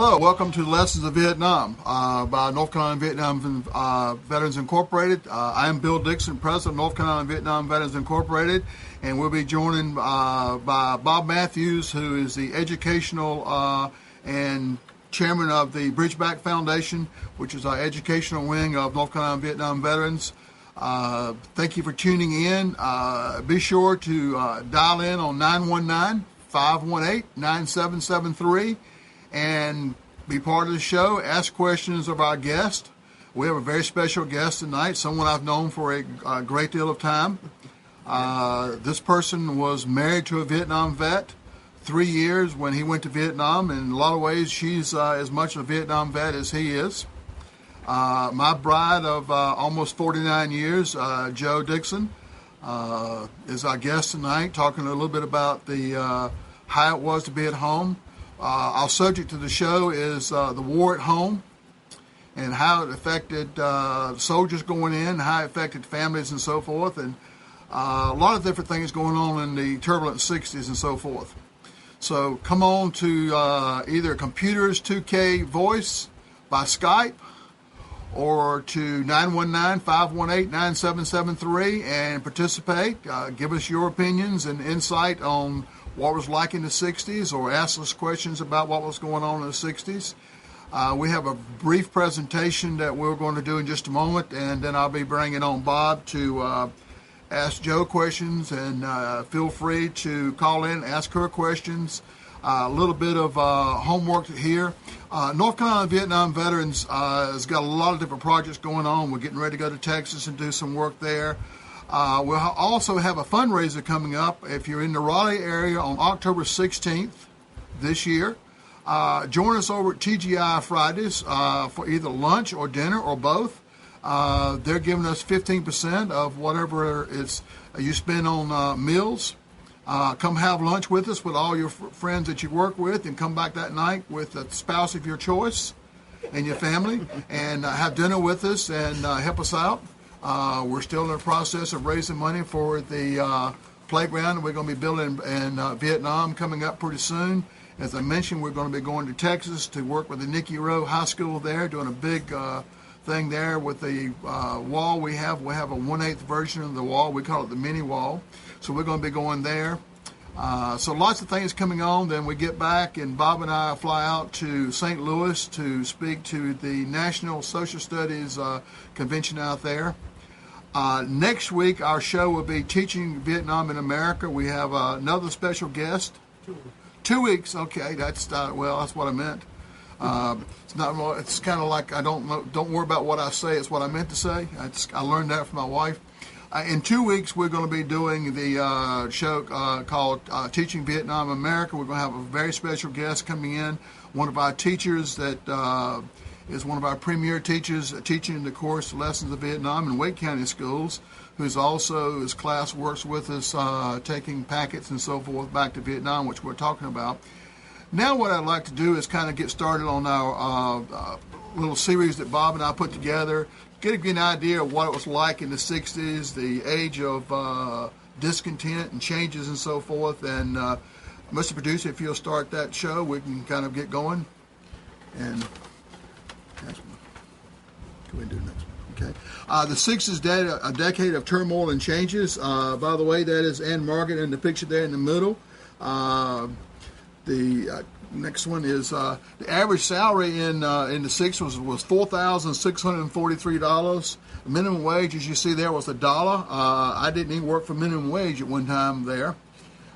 Hello, welcome to Lessons of Vietnam by North Carolina Vietnam Veterans Incorporated. I am Bill Dixon, President of North Carolina Vietnam Veterans Incorporated, and we'll be joined by Bob Matthews, who is the educational and chairman of the Bridgeback Foundation, which is our educational wing of North Carolina Vietnam Veterans. Thank you for tuning in. Be sure to dial in on 919-518-9773 and be part of the show. Ask questions of our guest. We have a very special guest tonight, someone I've known for a great deal of time. This person was married to a Vietnam vet, 3 years when he went to Vietnam. In a lot of ways, she's as much a Vietnam vet as he is. My bride of almost 49 years, Joe Dixon, is our guest tonight, talking a little bit about how it was to be at home. Our subject to the show is the war at home and how it affected soldiers going in, how it affected families and so forth, and a lot of different things going on in the turbulent 60s and so forth. So come on to either Computers 2K Voice by Skype or to 919-518-9773 and participate. Give us your opinions and insight on what it was like in the 60s, or ask us questions about what was going on in the 60s. We have a brief presentation that we're going to do in just a moment, and then I'll be bringing on Bob to ask Joe questions, and feel free to call in, ask her questions. A little bit of homework here. North Carolina Vietnam Veterans has got a lot of different projects going on. We're getting ready to go to Texas and do some work there. We'll also have a fundraiser coming up. If you're in the Raleigh area on October 16th this year, join us over at TGI Fridays for either lunch or dinner or both. They're giving us 15% of whatever you spend on meals. Come have lunch with us with all your friends that you work with, and come back that night with a spouse of your choice and your family, and have dinner with us and help us out. We're still in the process of raising money for the playground that we're going to be building in Vietnam coming up pretty soon. As I mentioned, we're going to be going to Texas to work with the Nicky Rowe High School there, doing a big thing there with the wall we have. We have a 1/8 version of the wall. We call it the mini wall. So we're going to be going there. So lots of things coming on. Then we get back, and Bob and I fly out to St. Louis to speak to the National Social Studies Convention out there. Next week, our show will be Teaching Vietnam in America. We have another special guest. 2 weeks. Okay, that's what I meant. It's not. It's kind of like I don't worry about what I say. It's what I meant to say. I learned that from my wife. In 2 weeks, we're going to be doing the show called Teaching Vietnam in America. We're going to have a very special guest coming in, one of our teachers that is one of our premier teachers teaching the course Lessons of Vietnam in Wake County Schools, who's also, his class works with us taking packets and so forth back to Vietnam, which we're talking about. Now what I'd like to do is kind of get started on our little series that Bob and I put together, get an idea of what it was like in the 60s, the age of discontent and changes and so forth. And Mr. Producer, if you'll start that show, we can kind of get going. And next one. Go ahead and do the next one. Okay. The 60s, a decade of turmoil and changes. By the way, that is Ann Margaret in the picture there in the middle. The next one is the average salary in the 60s was $4,643. The minimum wage, as you see there, was $1. I didn't even work for minimum wage at one time there.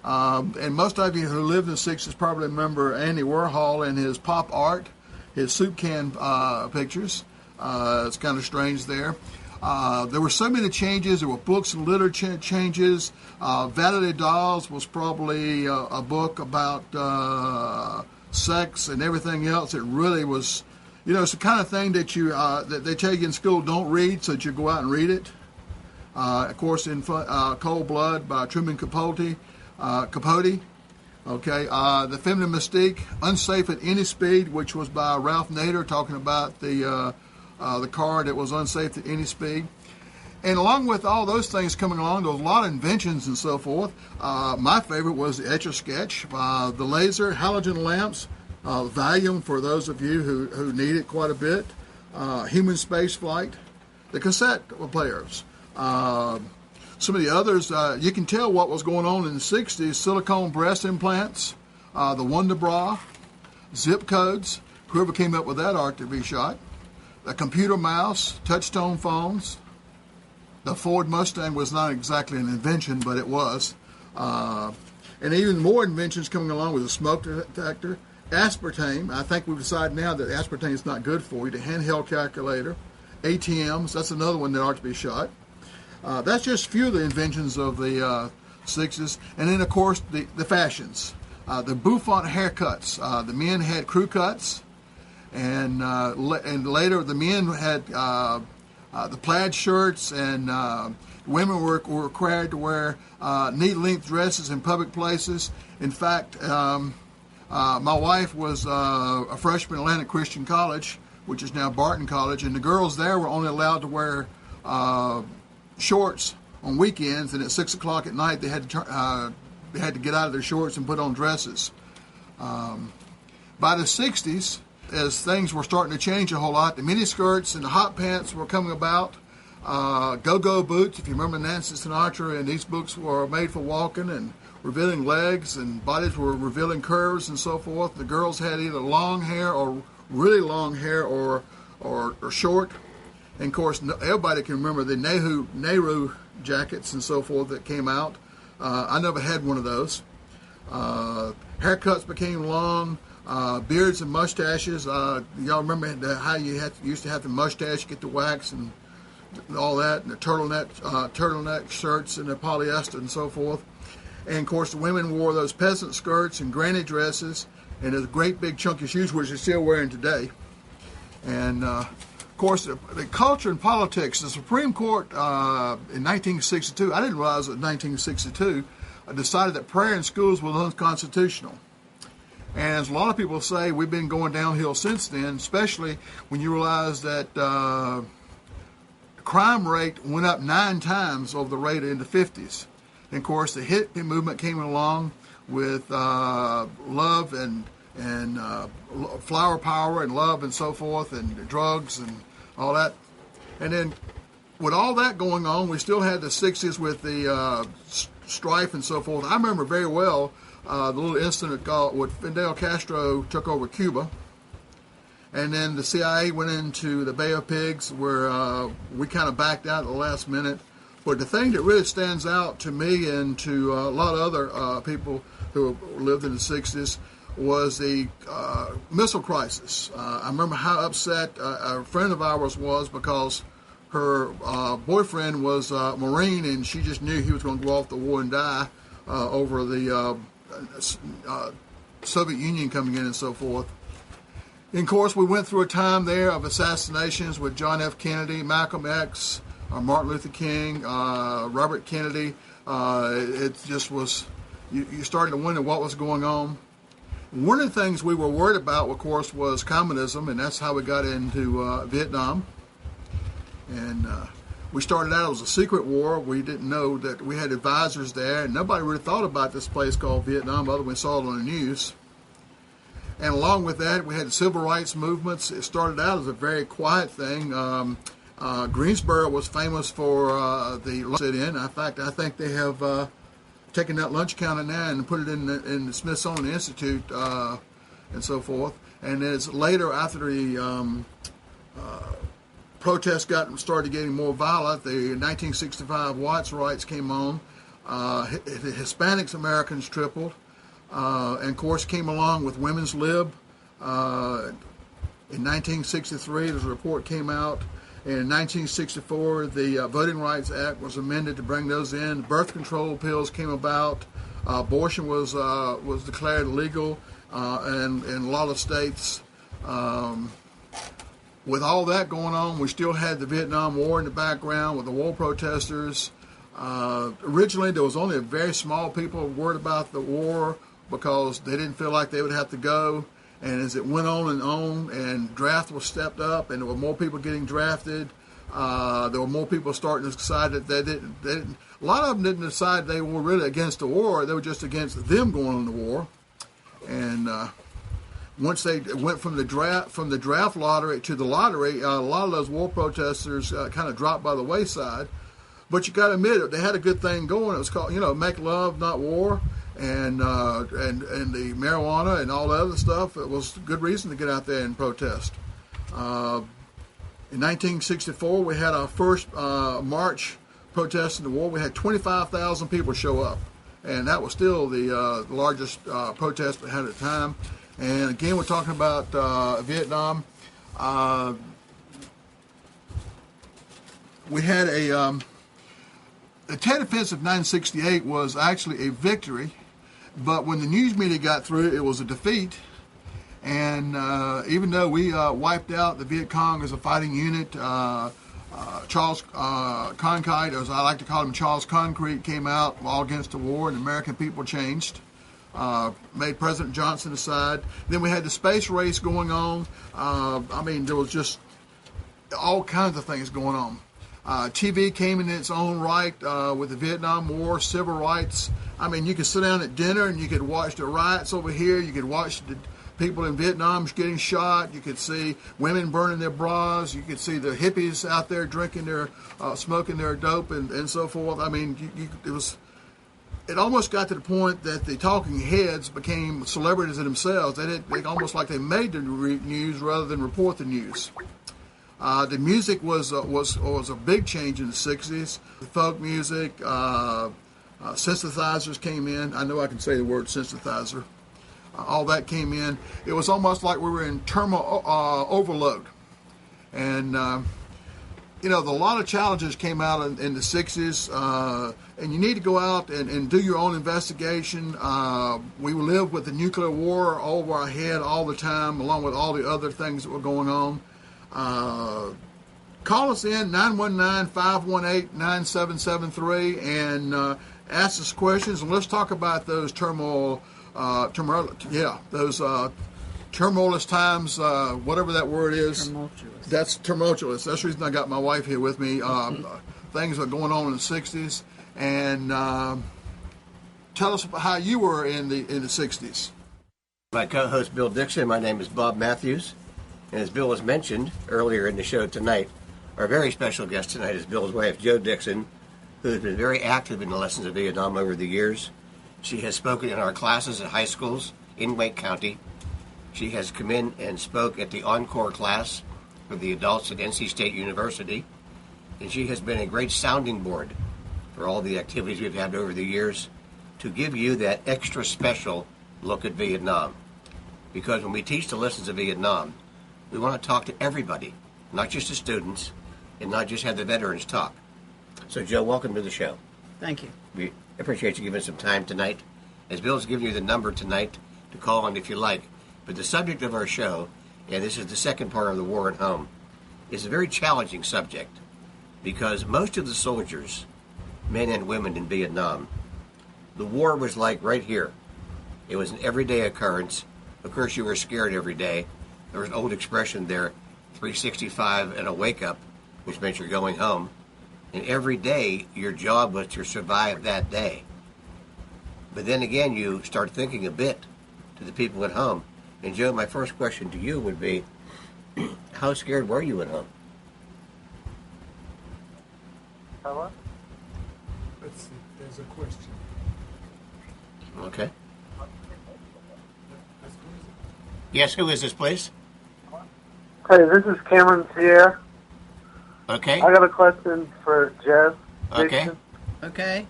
And most of you who lived in the 60s probably remember Andy Warhol and his pop art, his soup can pictures. It's kind of strange there. There were so many changes. There were books and literature changes. Vanity Dolls was probably a book about sex and everything else. It really was, it's the kind of thing that that they tell you in school don't read, so that you go out and read it. Of course, in Cold Blood by Truman Capote. Okay, The Feminine Mystique, Unsafe at Any Speed, which was by Ralph Nader, talking about the car that was unsafe at any speed. And along with all those things coming along, there was a lot of inventions and so forth. My favorite was the Etch-a-Sketch, the laser, halogen lamps, Valium for those of you who need it quite a bit, human space flight, the cassette players. Some of the others, you can tell what was going on in the 60s, silicone breast implants, the Wonder Bra, zip codes, whoever came up with that art to be shot, the computer mouse, touch-tone phones. The Ford Mustang was not exactly an invention, but it was. And even more inventions coming along with the smoke detector, aspartame. I think we've decided now that aspartame is not good for you. The handheld calculator, ATMs, that's another one that ought to be shot. That's just a few of the inventions of the 60s. And then, of course, the fashions. The bouffant haircuts. The men had crew cuts, and later the men had the plaid shirts, and women were required to wear knee-length dresses in public places. In fact, my wife was a freshman at Atlantic Christian College, which is now Barton College, and the girls there were only allowed to wear shorts on weekends, and at 6 o'clock at night they had to get out of their shorts and put on dresses. By the 60s, as things were starting to change a whole lot, the miniskirts and the hot pants were coming about. Go-go boots, if you remember Nancy Sinatra, and these books were made for walking and revealing legs, and bodies were revealing curves and so forth. The girls had either long hair or really long hair or short. And of course, everybody can remember the Nehru jackets and so forth that came out. I never had one of those. Haircuts became long. Beards and mustaches. Y'all remember how you used to have the mustache, get the wax and all that, and the turtleneck shirts and the polyester and so forth. And of course, the women wore those peasant skirts and granny dresses and those great big chunky shoes, which they're still wearing today. And of course, the culture and politics. The Supreme Court in 1962, I didn't realize that in 1962, decided that prayer in schools was unconstitutional. And as a lot of people say, we've been going downhill since then, especially when you realize that the crime rate went up 9 times over the rate in the 50s. And of course, the hippie movement came along with love and flower power and love and so forth, and drugs and all that. And then with all that going on, we still had the 60s with the strife and so forth. I remember very well the little incident when Fidel Castro took over Cuba, and then the CIA went into the Bay of Pigs, where we kind of backed out at the last minute. But the thing that really stands out to me and to a lot of other people who lived in the 60s was the missile crisis. I remember how upset a friend of ours was because her boyfriend was a Marine, and she just knew he was going to go off the war and die over the Soviet Union coming in and so forth. And of course, we went through a time there of assassinations with John F. Kennedy, Malcolm X, Martin Luther King, Robert Kennedy. It just was, you started to wonder what was going on. One of the things we were worried about, of course, was communism, and that's how we got into Vietnam. And we started out as a secret war. We didn't know that we had advisors there, and nobody really thought about this place called Vietnam other than we saw it on the news. And along with that, we had the civil rights movements. It started out as a very quiet thing. Greensboro was famous for the lunch sit-in. In fact, I think they have taken that lunch counter now and put it in the Smithsonian Institute and so forth. And as later, after the protests started getting more violent, the 1965 Watts riots came on. The Hispanics Americans tripled. And of course came along with Women's Lib. In 1963, there's a report came out. In 1964, the Voting Rights Act was amended to bring those in. Birth control pills came about. Abortion was declared illegal in a lot of states. With all that going on, we still had the Vietnam War in the background with the war protesters. Originally, there was only a very small people worried about the war because they didn't feel like they would have to go. And as it went on and draft was stepped up, and there were more people getting drafted, there were more people starting to decide that they didn't. A lot of them didn't decide they were really against the war; they were just against them going on the war. And once they went from the draft lottery to the lottery, a lot of those war protesters kind of dropped by the wayside. But you got to admit it, they had a good thing going. It was called, Make Love, Not War, and the marijuana and all the other stuff. It was a good reason to get out there and protest. In 1964, we had our first march protesting the war. We had 25,000 people show up, and that was still the largest protest we had at the time. And again, we're talking about Vietnam. We had the Tet Offensive of 1968 was actually a victory, but when the news media got through it, it was a defeat. And even though we wiped out the Viet Cong as a fighting unit, Charles Concrete, as I like to call him, Charles Concrete, came out all against the war, and the American people changed. Made President Johnson aside. Then we had the space race going on. There was just all kinds of things going on. TV came in its own right with the Vietnam War, civil rights. You could sit down at dinner and you could watch the riots over here. You could watch the people in Vietnam getting shot. You could see women burning their bras. You could see the hippies out there drinking their, smoking their dope and so forth. It almost got to the point that the talking heads became celebrities in themselves. They almost like they made the news rather than report the news. The music was a big change in the 60s. The folk music, synthesizers came in. I know I can say the word synthesizer. All that came in. It was almost like we were in terminal overload. And, a lot of challenges came out in the 60s. And you need to go out and do your own investigation. We lived with the nuclear war over our head all the time, along with all the other things that were going on. Call us in, 919-518-9773, and ask us questions, and let's talk about those tumultuous times, whatever that word is. Tumultuous. That's tumultuous. That's the reason I got my wife here with me. Things are going on in the 60s, and tell us about how you were in the 60s. My co-host Bill Dixon, my name is Bob Matthews. And as Bill has mentioned earlier in the show tonight, our very special guest tonight is Bill's wife, Jo Dixon, who has been very active in the lessons of Vietnam over the years. She has spoken in our classes at high schools in Wake County. She has come in and spoke at the Encore class for the adults at NC State University. And she has been a great sounding board for all the activities we've had over the years to give you that extra special look at Vietnam. Because when we teach the lessons of Vietnam, we want to talk to everybody, not just the students, and not just have the veterans talk. So, Jo, welcome to the show. Thank you. We appreciate you giving us some time tonight. As Bill's giving you the number tonight to call on if you like. But the subject of our show, and this is the second part of the war at home, is a very challenging subject because most of the soldiers, men and women in Vietnam, the war was like right here. It was an everyday occurrence. Of course, you were scared every day. There was an old expression there, 365 and a wake-up, which meant you're going home. And every day, your job was to survive that day. But then again, you start thinking a bit to the people at home. And Jo, my first question to you would be, how scared were you at home? Hello? Let's see, there's a question. Okay. Yes, who is this, please? Hey, this is Cameron Sierra. Okay. I got a question for Jeff. Okay. Dixon. Okay.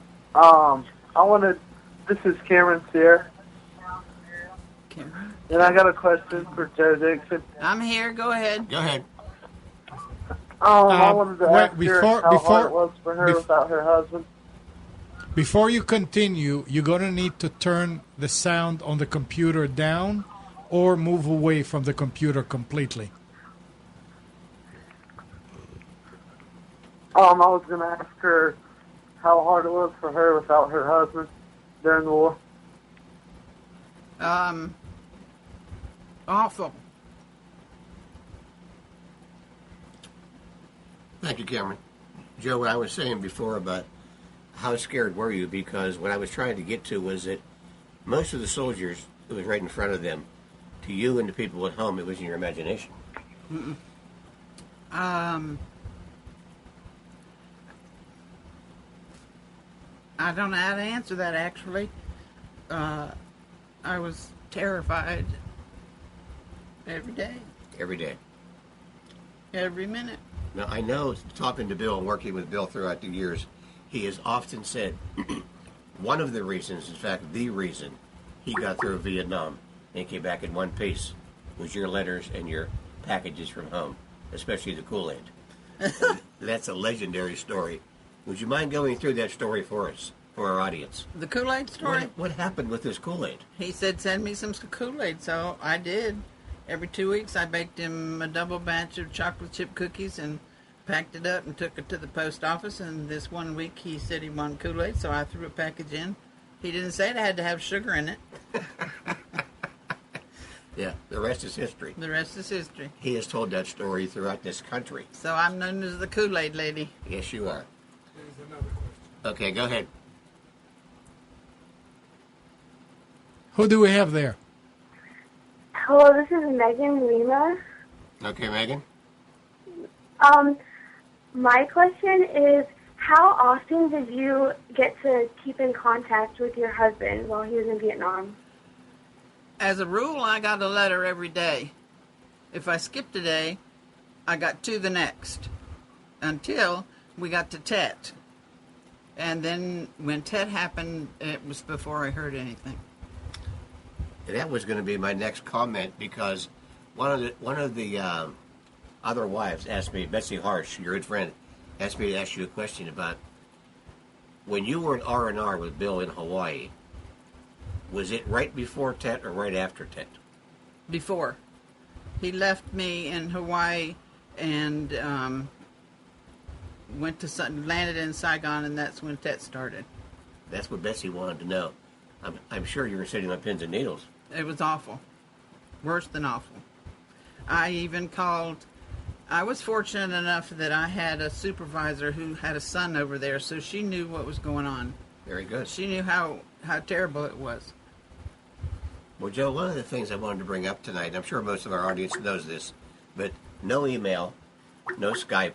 This is Cameron Sierra, Cameron. and I got a question for Jo Dixon. I'm here. Go ahead. Go ahead. I wanted to ask her before- how before- hard it was for her without her husband. Before you continue, you're going to need to turn the sound on the computer down or move away from the computer completely. I was going to ask her how hard it was for her without her husband during the war. Awful. Thank you, Cameron. Jo, what I was saying before about how scared were you, because what I was trying to get to was that most of the soldiers, it was right in front of them, to you and the people at home, it was in your imagination? I don't know how to answer that, actually. I was terrified every day, Every day. every minute. Now, I know, talking to Bill and working with Bill throughout the years, he has often said one of the reasons, in fact, the reason he got through Vietnam and came back in one piece was your letters and your packages from home, especially the Kool-Aid. That's a legendary story. Would you mind going through that story for us, for our audience? The Kool-Aid story? What happened with this Kool-Aid? He said, send me some Kool-Aid, so I did. Every 2 weeks, I baked him a double batch of chocolate chip cookies and packed it up and took it to the post office. And this 1 week, he said he wanted Kool-Aid, so I threw a package in. He didn't say it had to have sugar in it. Yeah, the rest is history. The rest is history. He has told that story throughout this country. So I'm known as the Kool-Aid lady. Yes, you are. Okay, go ahead. Who do we have there? Hello, this is Megan Lima. Okay, Megan? My question is, how often did you get to keep in contact with your husband while he was in Vietnam? As a rule, I got a letter every day. If I skipped a day, I got two the next, until we got to Tet. And then when Tet happened, it was before I heard anything. That was going to be my next comment, because one of the other wives asked me, Betsy Harsh, your good friend, asked me to ask you a question about when you were at R&R with Bill in Hawaii. Was it right before Tet or right after Tet? Before. He left me in Hawaii and landed in Saigon, and that's when Tet started. That's what Betsy wanted to know. I'm sure you were sitting on pins and needles. It was awful. Worse than awful. I even called. I was fortunate enough that I had a supervisor who had a son over there, so she knew what was going on. Very good. She knew how terrible it was. Well, Joe, one of the things I wanted to bring up tonight, and I'm sure most of our audience knows this, but no email, no Skype,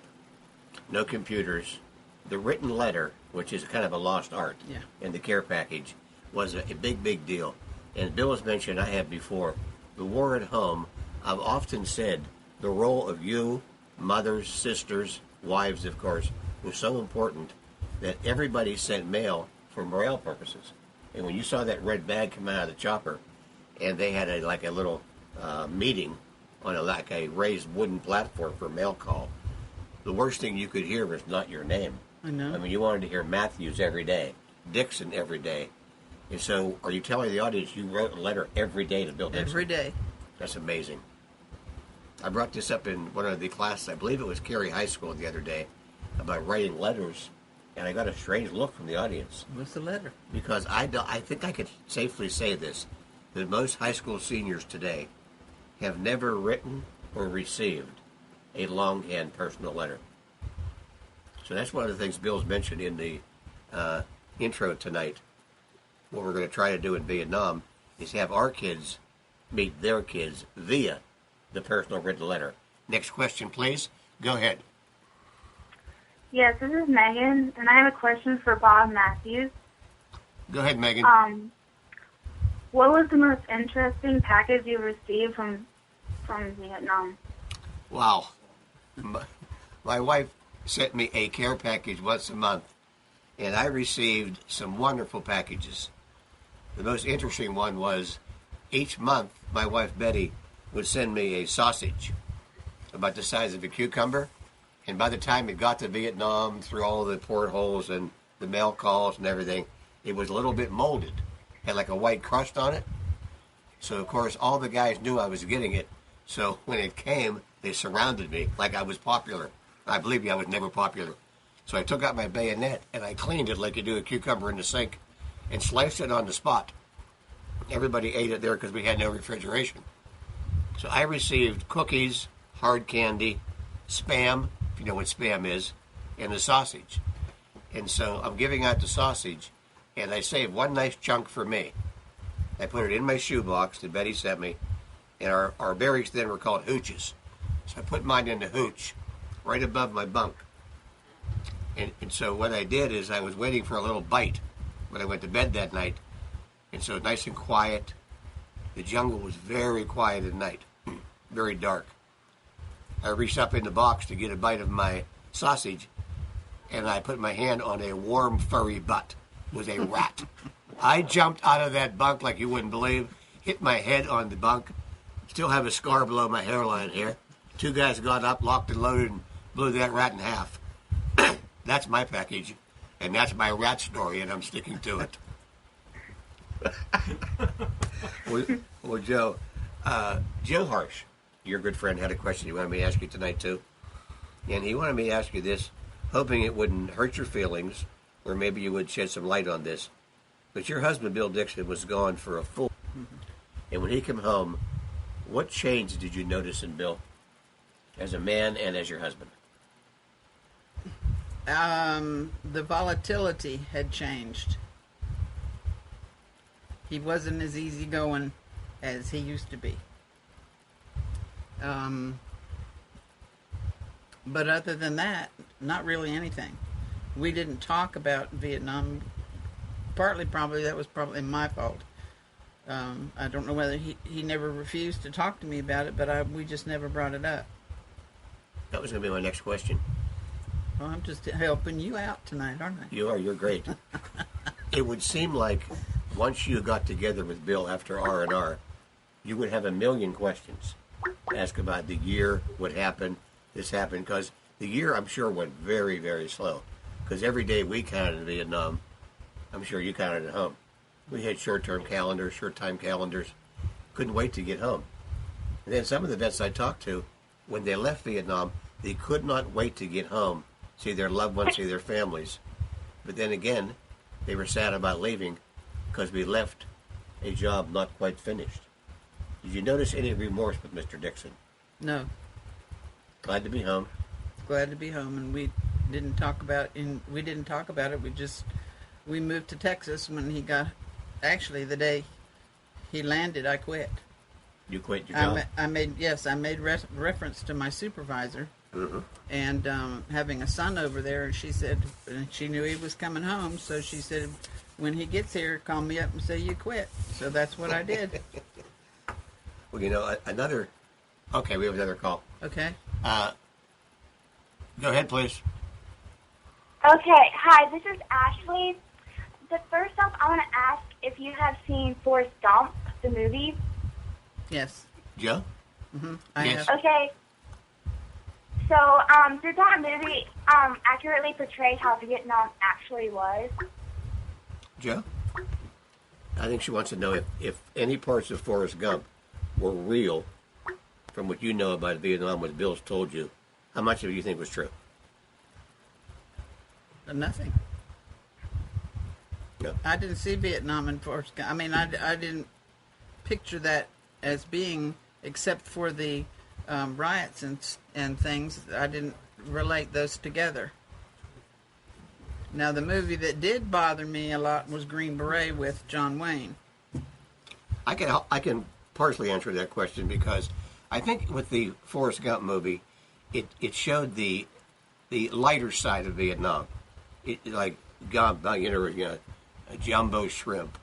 no computers. The written letter, which is kind of a lost art, Yeah. in the care package, was a big, big deal. And Bill has mentioned, I have before, the war at home. I've often said the role of you, mothers, sisters, wives, of course, was so important that everybody sent mail for morale purposes. And when you saw that red bag come out of the chopper, and they had a little meeting on a raised wooden platform for mail call, the worst thing you could hear was not your name. I know. I mean, you wanted to hear Matthews every day, Dixon every day. And so, are you telling the audience you wrote a letter every day to Bill Dixon? Every day. That's amazing. I brought this up in one of the classes, I believe it was Cary High School the other day, about writing letters, and I got a strange look from the audience. What's the letter? Because I think I could safely say this, that most high school seniors today have never written or received a longhand personal letter. So that's one of the things Bill's mentioned in the intro tonight. What we're going to try to do in Vietnam is have our kids meet their kids via the personal written letter. Next question, please. Go ahead. Yes, this is Megan, and I have a question for Bob Matthews. Go ahead, Megan. What was the most interesting package you received from Vietnam? Wow. My wife sent me a care package once a month, and I received some wonderful packages. The most interesting one was each month my wife Betty would send me a sausage about the size of a cucumber, and by the time it got to Vietnam, through all the portholes and the mail calls and everything, it was a little bit molded, had like a white crust on it. So of course all the guys knew I was getting it, so when it came they surrounded me like I was popular. I believe me, I was never popular. So I took out my bayonet and I cleaned it like you do a cucumber in the sink and sliced it on the spot. Everybody ate it there because we had no refrigeration. So I received cookies, hard candy, Spam, if you know what Spam is, and the sausage. And so I'm giving out the sausage, and I saved one nice chunk for me. I put it in my shoebox that Betty sent me, And our barracks then were called hooches. So I put mine in the hooch, right above my bunk. And so what I did is I was waiting for a little bite when I went to bed that night. And so nice and quiet. The jungle was very quiet at night, very dark. I reached up in the box to get a bite of my sausage, and I put my hand on a warm, furry butt. It was a rat. I jumped out of that bunk like you wouldn't believe, hit my head on the bunk, still have a scar below my hairline here. 2 guys got up, locked and loaded, and blew that rat in half. That's my package, and that's my rat story, and I'm sticking to it. Well, Joe Harsh, your good friend, had a question he wanted me to ask you tonight, too. And he wanted me to ask you this, hoping it wouldn't hurt your feelings, or maybe you would shed some light on this. But your husband, Bill Dixon, was gone for a full... And when he came home, what change did you notice in Bill as a man and as your husband? The volatility had changed. He wasn't as easygoing as he used to be. But other than that, not really anything. We didn't talk about Vietnam. Probably that was probably my fault. I don't know whether he never refused to talk to me about it, but we just never brought it up. That was going to be my next question. Well, I'm just helping you out tonight, aren't I? You are. You're great. It would seem like once you got together with Bill after R&R, you would have a million questions to ask about the year, what happened, this happened, because the year, I'm sure, went very, very slow. Because every day we counted in Vietnam, I'm sure you counted at home. We had short-term calendars, short-time calendars. Couldn't wait to get home. And then some of the vets I talked to, when they left Vietnam, they could not wait to get home, see their loved ones, see their families. But then again, they were sad about leaving because we left a job not quite finished. Did you notice any remorse with Mr. Dixon? No. Glad to be home. Glad to be home, and we didn't talk about it. We moved to Texas when he got. Actually, the day he landed, I quit. You quit your job? I made reference to my supervisor, and having a son over there, and she said she knew he was coming home, so she said, when he gets here, call me up and say you quit. So that's what I did. Well, you know, okay, we have another call. Okay. Go ahead, please. Okay, hi, this is Ashley. First off, I want to ask if you have seen Forrest Gump, the movie. Yes. Joe? Mm-hmm. Yes. have. Okay. So, did that movie accurately portray how Vietnam actually was? Joe? I think she wants to know if any parts of Forrest Gump were real from what you know about Vietnam, what Bill's told you. How much of it you think was true? Nothing. No. I didn't see Vietnam in Forrest Gump. I mean, I didn't picture that as being, except for the riots and things. I didn't relate those together. Now, the movie that did bother me a lot was Green Beret with John Wayne. I can partially answer that question because I think with the Forrest Gump movie, it showed the lighter side of Vietnam. Like a jumbo shrimp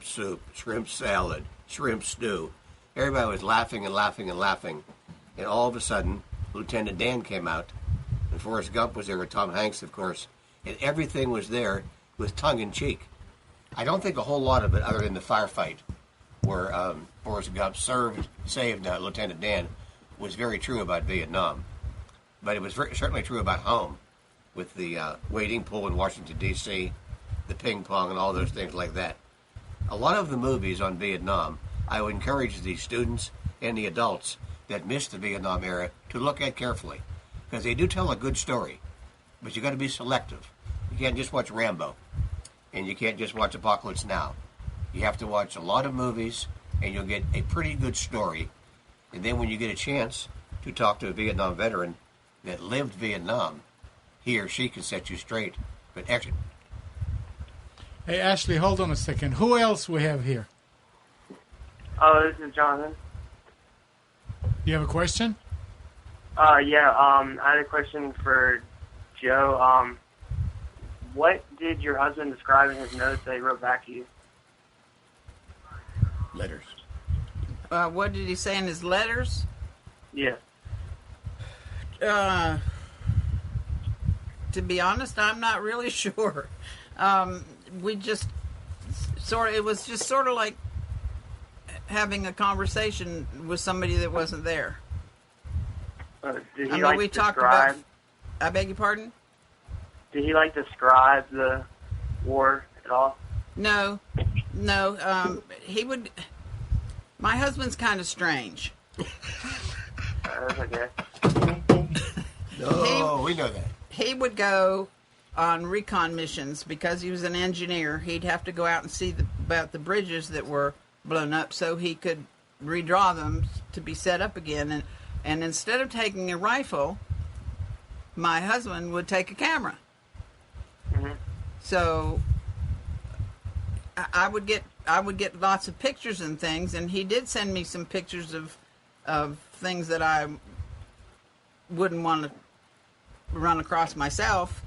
soup, shrimp salad, shrimp stew. Everybody was laughing and laughing and laughing. And all of a sudden, Lieutenant Dan came out, and Forrest Gump was there with Tom Hanks, of course, and everything was there with tongue-in-cheek. I don't think a whole lot of it, other than the firefight, where Forrest Gump saved Lieutenant Dan, was very true about Vietnam. But it was certainly true about home, with the wading pool in Washington, D.C., the ping pong, and all those things like that. A lot of the movies on Vietnam, I would encourage the students and the adults that missed the Vietnam era to look at carefully, because they do tell a good story, but you got to be selective. You can't just watch Rambo, and you can't just watch Apocalypse Now. You have to watch a lot of movies, and you'll get a pretty good story. And then when you get a chance to talk to a Vietnam veteran that lived Vietnam, he or she can set you straight. But actually, Hey, Ashley, hold on a second. Who else we have here? Oh, this is Jonathan. You have a question? Yeah, I had a question for Joe. What did your husband describe in his notes that he wrote back to you? Letters. What did he say in his letters? Yeah. To be honest, I'm not really sure. We just it was just sort of like having a conversation with somebody that wasn't there. Did he like describe? I beg your pardon? Did he like describe the war at all? No. He would. My husband's kind of strange. That's okay. No, we know that. He would go on recon missions because he was an engineer. He'd have to go out and see about the bridges that were blown up so he could redraw them to be set up again. And instead of taking a rifle, my husband would take a camera. Mm-hmm. So I would get lots of pictures and things, and he did send me some pictures of things that I wouldn't want to run across myself.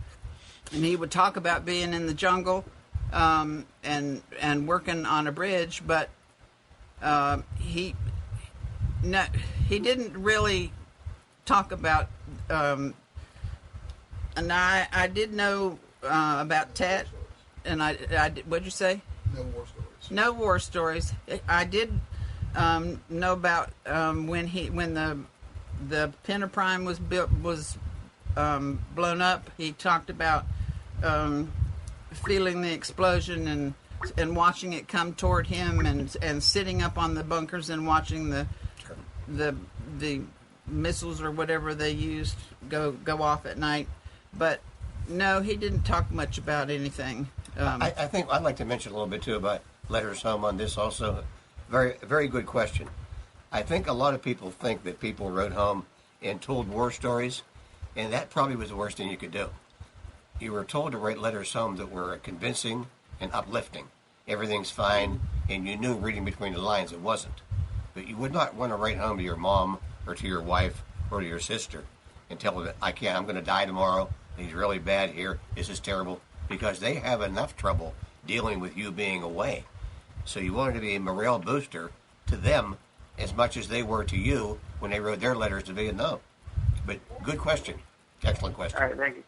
And he would talk about being in the jungle and working on a bridge, but he didn't really talk about. And I did know about Tet, and I what'd you say? No war stories. No war stories. I did know about when the Pennaprime was blown up. He talked about feeling the explosion and watching it come toward him and sitting up on the bunkers and watching the missiles or whatever they used go off at night. But no, he didn't talk much about anything. I think I'd like to mention a little bit too about letters home on this also. Very, very good question. I think a lot of people think that people wrote home and told war stories, and that probably was the worst thing you could do. You were told to write letters home that were convincing and uplifting. Everything's fine, and you knew reading between the lines it wasn't. But you would not want to write home to your mom or to your wife or to your sister and tell them, I'm going to die tomorrow, he's really bad here, this is terrible, because they have enough trouble dealing with you being away. So you wanted to be a morale booster to them as much as they were to you when they wrote their letters to Vietnam. But good question. Excellent question. All right, thank you.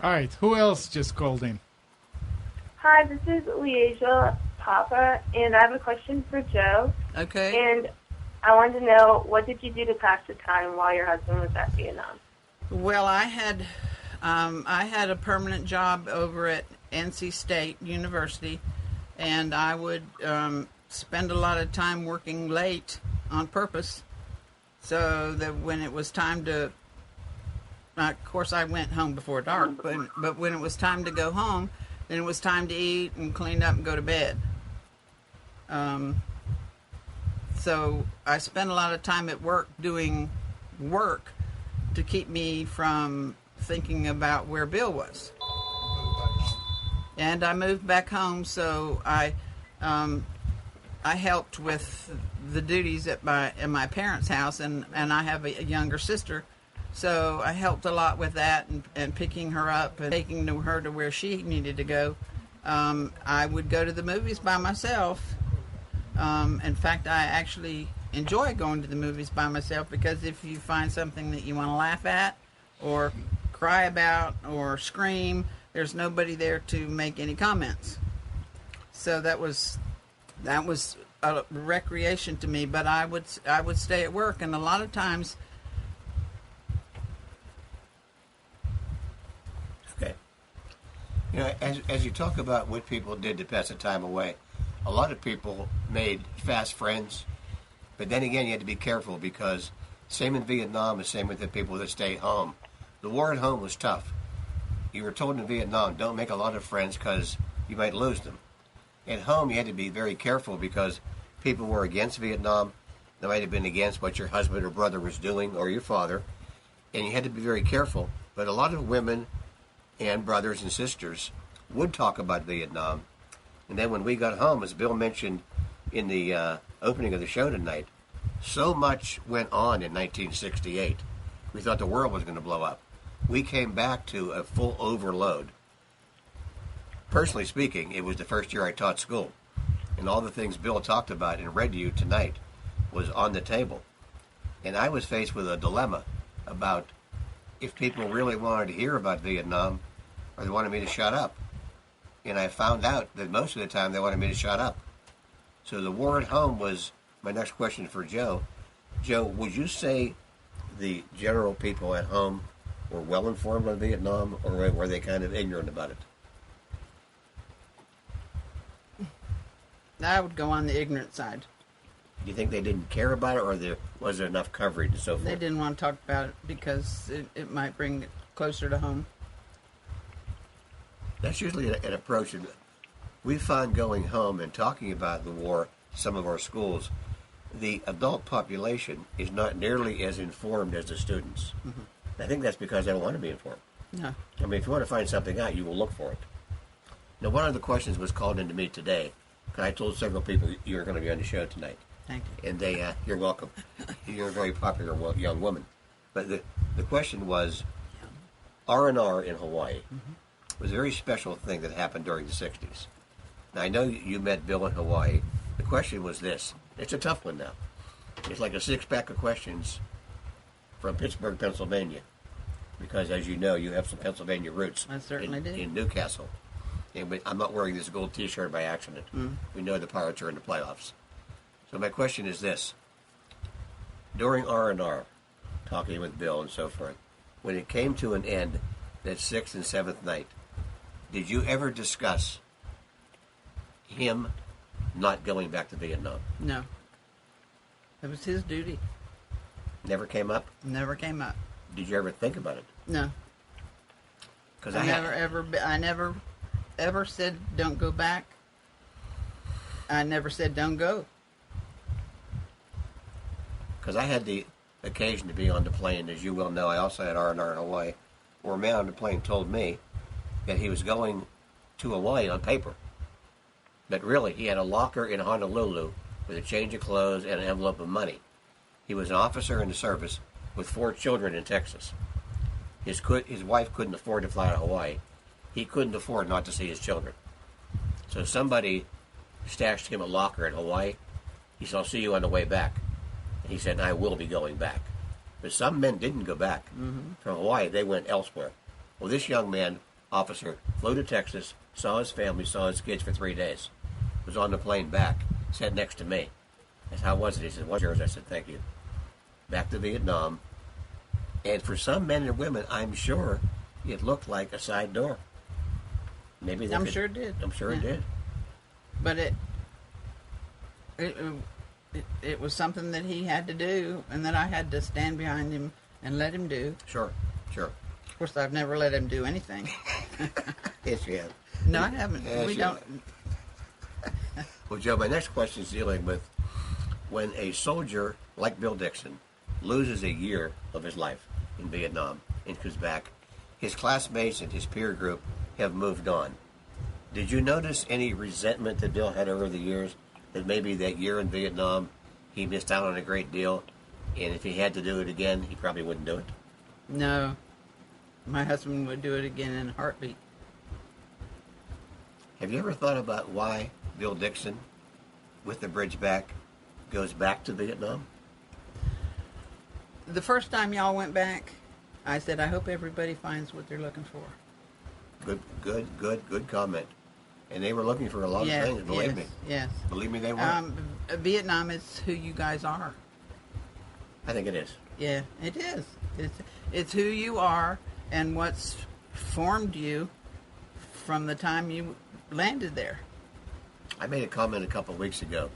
All right, who else just called in? Hi, this is Leasia Papa, and I have a question for Joe. Okay. And I wanted to know, what did you do to pass the time while your husband was at Vietnam? Well, I had a permanent job over at NC State University, and I would spend a lot of time working late on purpose, so that when it was time to, of course I went home before dark, but when it was time to go home, then it was time to eat and clean up and go to bed. So I spent a lot of time at work doing work to keep me from thinking about where Bill was. And I moved back home, so I helped with the duties at my parents' house, and I have a younger sister, so I helped a lot with that and picking her up and taking her to where she needed to go. I would go to the movies by myself. In fact, I actually enjoy going to the movies by myself, because if you find something that you want to laugh at or cry about or scream, there's nobody there to make any comments. So that was a recreation to me. But I would stay at work, and a lot of times. Okay. You know, as you talk about what people did to pass the time away, a lot of people made fast friends, but then again, you had to be careful, because same in Vietnam as same with the people that stay home. The war at home was tough. You were told in Vietnam, don't make a lot of friends because you might lose them. At home, you had to be very careful because people were against Vietnam. They might have been against what your husband or brother was doing, or your father, and you had to be very careful. But a lot of women and brothers and sisters would talk about Vietnam. And then when we got home, as Bill mentioned in the opening of the show tonight, So much went on in 1968. We thought the world was going to blow up. We came back to a full overload. Personally speaking, it was the first year I taught school. And all the things Bill talked about and read to you tonight was on the table. And I was faced with a dilemma about if people really wanted to hear about Vietnam or they wanted me to shut up. And I found out that most of the time they wanted me to shut up. So the war at home was my next question for Joe. Joe, would you say the general people at home were well informed on Vietnam, or were they kind of ignorant about it? I would go on the ignorant side. Do you think they didn't care about it, or was there enough coverage and so forth? They didn't want to talk about it because it might bring it closer to home. That's usually an approach. We found going home and talking about the war, some of our schools, the adult population is not nearly as informed as the students. Mm-hmm. I think that's because they don't want to be informed. No. I mean, if you want to find something out, you will look for it. Now, one of the questions was called into me today, because I told several people you were going to be on the show tonight. Thank you. And they, you're welcome. You're a very popular young woman. But the question was, R&R in Hawaii was a very special thing that happened during the 60s. Now, I know you met Bill in Hawaii. The question was this. It's a tough one now. It's like a six-pack of questions from Pittsburgh, Pennsylvania. Because, as you know, you have some Pennsylvania roots. I certainly do. In Newcastle. And I'm not wearing this gold T-shirt by accident. We know the Pirates are in the playoffs. So my question is this. During R&R, talking with Bill and so forth, when it came to an end, that 6th and 7th night, did you ever discuss him not going back to Vietnam? No. It was his duty. Never came up? Never came up. Did you ever think about it? No. Because I never ever said don't go back. I never said don't go. Because I had the occasion to be on the plane, as you well know. I also had R&R in Hawaii, where a man on the plane told me that he was going to Hawaii on paper. But really, he had a locker in Honolulu with a change of clothes and an envelope of money. He was an officer in the service with 4 children in Texas. His wife couldn't afford to fly to Hawaii. He couldn't afford not to see his children. So somebody stashed him a locker in Hawaii. He said, I'll see you on the way back. And he said, I will be going back. But some men didn't go back. From Hawaii, they went elsewhere. Well, this young man, officer, flew to Texas, saw his family, saw his kids for 3 days, was on the plane back, sat next to me. I said, how was it? He said, what's yours? I said, thank you. Back to Vietnam. And for some men and women, I'm sure it looked like a side door. Maybe I'm sure it did. I'm sure it did. But it was something that he had to do, and that I had to stand behind him and let him do. Sure. Of course, I've never let him do anything. Yes, you have. No, I haven't. Yes, We you don't. have. Well, Joe, my next question is dealing with when a soldier like Bill Dixon loses a year of his life in Vietnam and comes back, his classmates and his peer group have moved on. Did you notice any resentment that Bill had over the years, that maybe that year in Vietnam he missed out on a great deal, and if he had to do it again, he probably wouldn't do it? No. My husband would do it again in a heartbeat. Have you ever thought about why Bill Dixon, with the bridge back, goes back to Vietnam? The first time y'all went back, I said, I hope everybody finds what they're looking for. Good comment. And they were looking for a lot of things, believe me. Yes. Believe me, they were. Vietnam is who you guys are. I think it is. Yeah, it is. It's who you are and what's formed you from the time you landed there. I made a comment a couple of weeks ago,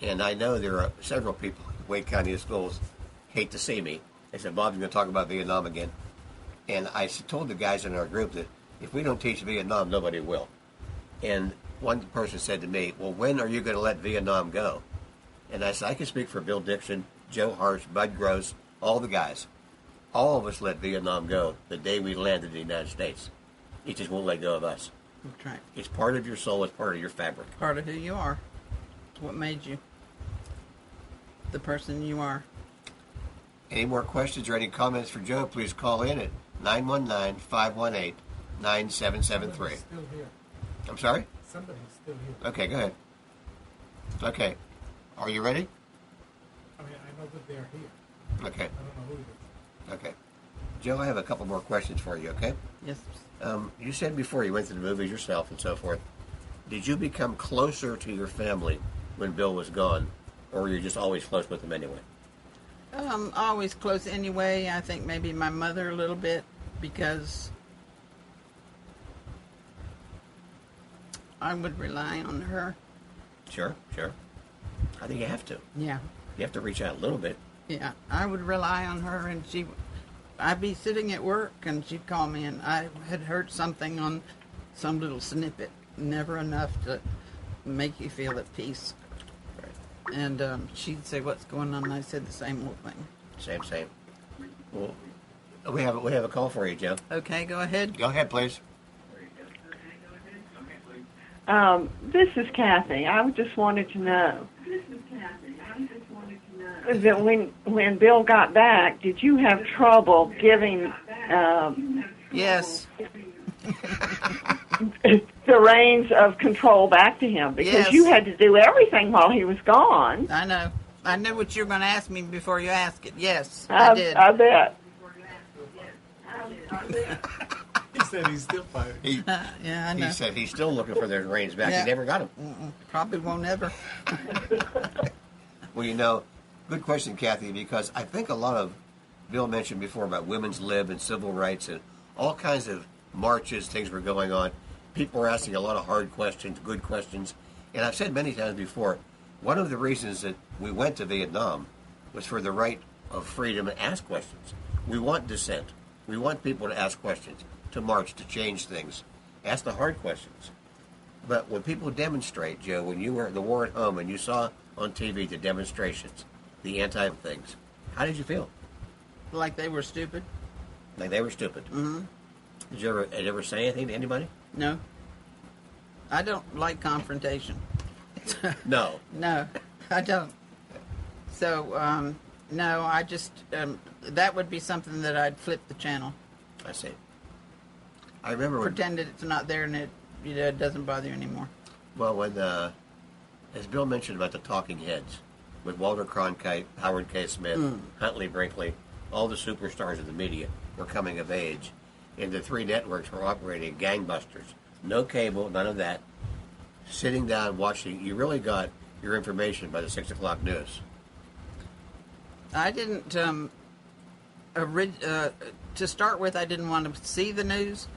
and I know there are several people in Wake County schools hate to see me. They said, Bob's going to talk about Vietnam again. And I told the guys in our group that if we don't teach Vietnam, nobody will. And one person said to me, well, when are you going to let Vietnam go? And I said, I can speak for Bill Dixon, Joe Harsh, Bud Gross, all the guys. All of us let Vietnam go the day we landed in the United States. He just won't let go of us. That's right. It's part of your soul. It's part of your fabric. Part of who you are. It's what made you. the person you are. Any more questions or any comments for Joe, please call in at 919-518-9773. Still here. I'm sorry? Somebody's still here. Okay, go ahead. Okay. Are you ready? I mean, I know that they're here. Okay. I don't know who it is. Okay. Joe, I have a couple more questions for you, okay? Yes. You said before you went to the movies yourself and so forth. Did you become closer to your family when Bill was gone, or were you just always close with him anyway? Always close anyway. I think maybe my mother a little bit because I would rely on her. Sure. I think you have to. Yeah. You have to reach out a little bit. Yeah. I would rely on her, and I'd be sitting at work and she'd call me, and I had heard something on some little snippet, never enough to make you feel at peace. Right. And she'd say, "What's going on?" And I said the same old thing. Same. Well, we have a call for you, Joe. Okay, go ahead. Go ahead, please. This is Kathy. I just wanted to know that when Bill got back, did you have trouble giving Yes. the reins of control back to him? Because Yes. you had to do everything while he was gone. I know. I knew what you were going to ask me before you asked it. Yes, I did. I bet. He said he's still fighting. Yeah, I know. He said he's still looking for those reins back. Yeah. He never got them. Probably won't ever. Well, good question, Kathy, because I think a lot of, Bill mentioned before about women's lib and civil rights and all kinds of marches, things were going on. People were asking a lot of hard questions, good questions. And I've said many times before, one of the reasons that we went to Vietnam was for the right of freedom to ask questions. We want dissent. We want people to ask questions, to march, to change things, ask the hard questions. But when people demonstrate, Joe, when you were at the war at home and you saw on TV the demonstrations, the anti-things, how did you feel? Like they were stupid? Like they were stupid. Mm-hmm. Did you ever say anything to anybody? No. I don't like confrontation. No. No, I don't. So, no, I just, that would be something that I'd flip the channel. I see. I remember when, Pretend that it's not there and it doesn't bother you anymore. well, when, as Bill mentioned about the talking heads, with Walter Cronkite, Howard K. Smith, Huntley Brinkley, all the superstars of the media were coming of age, and the three networks were operating gangbusters. No cable, none of that. Sitting down, watching, you really got your information by the 6 o'clock news. I didn't, to start with, I didn't want to see the news,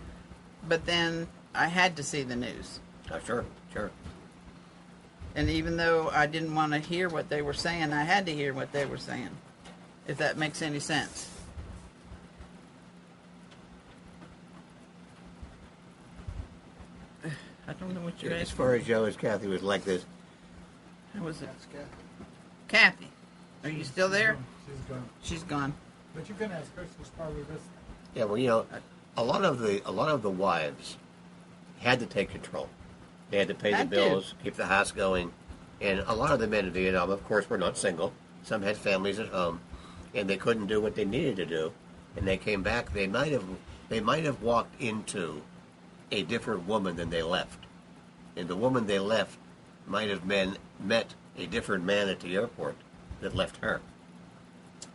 but then I had to see the news. Oh, sure. And even though I didn't want to hear what they were saying, I had to hear what they were saying, if that makes any sense. I don't know what you're As asking. far as Joe, as Kathy was like this, How was it? Kathy, are you still there? She's gone. She's gone. But you can ask her. She's probably listening. yeah, well, a lot of the wives had to take control. They had to pay the Had to. bills, keep the house going, and a lot of the men in Vietnam, of course, were not single. Some had families at home, and they couldn't do what they needed to do. And they came back. They might have walked into a different woman than they left, and the woman they left might have met a different man at the airport that left her.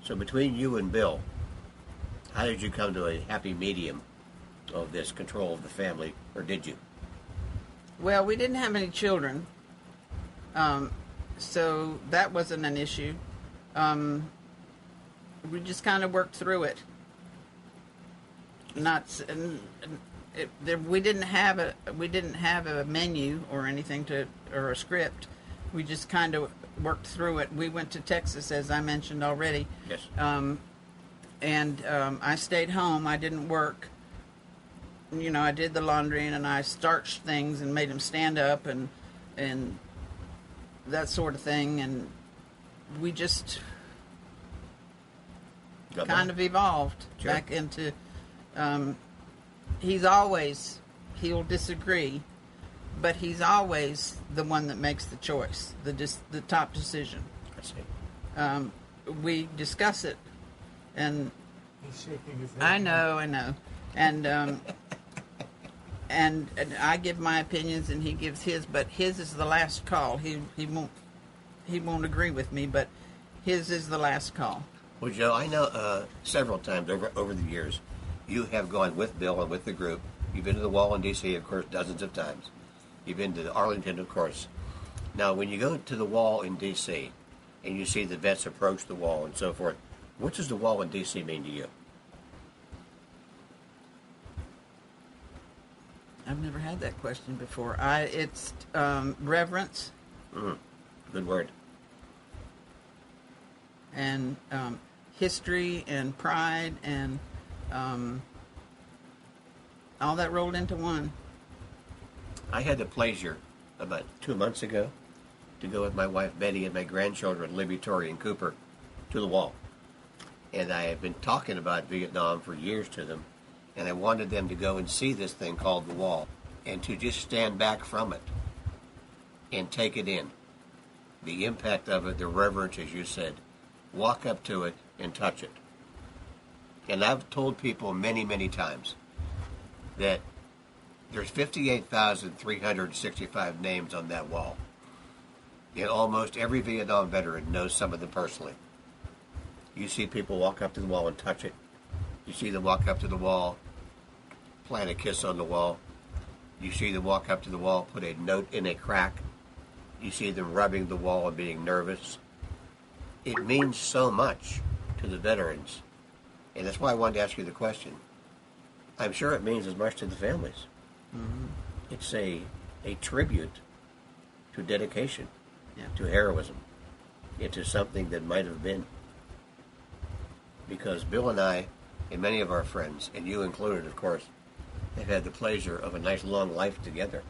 So between you and Bill, how did you come to a happy medium of this control of the family, or did you? Well, we didn't have any children, so that wasn't an issue. We just kind of worked through it. We didn't have a menu or anything or a script. We just kind of worked through it. We went to Texas, as I mentioned already. Yes. I stayed home. I didn't work. I did the laundry and I starched things and made them stand up and that sort of thing. And we just kind of evolved back into. He'll disagree, but he's always the one that makes the choice, the top decision. I see. we discuss it, and He's shaking his head. I know, and I give my opinions and he gives his, but his is the last call. He won't agree with me, but his is the last call. Well, Joe, I know several times over the years, you have gone with Bill and with the group. You've been to the wall in D.C., of course, dozens of times. You've been to Arlington, of course. Now, when you go to the wall in D.C. and you see the vets approach the wall and so forth, what does the wall in D.C. mean to you? I've never had that question before. It's reverence Good word. and history and pride and all that rolled into one. I had the pleasure about 2 months ago to go with my wife Betty and my grandchildren Libby, Tori, and Cooper to the wall. And I have been talking about Vietnam for years to them, and I wanted them to go and see this thing called the wall and to just stand back from it and take it in. The impact of it, the reverence, as you said. Walk up to it and touch it. And I've told people many, many times that there's 58,365 names on that wall. And almost every Vietnam veteran knows some of them personally. You see people walk up to the wall and touch it. You see them walk up to the wall, plant a kiss on the wall. You see them walk up to the wall, put a note in a crack. You see them rubbing the wall and being nervous. It means so much to the veterans. And that's why I wanted to ask you the question. I'm sure it means as much to the families. Mm-hmm. It's a tribute to dedication, Yeah. to heroism, into something that might have been. Because Bill and I, and many of our friends, and you included, of course, have had the pleasure of a nice long life together,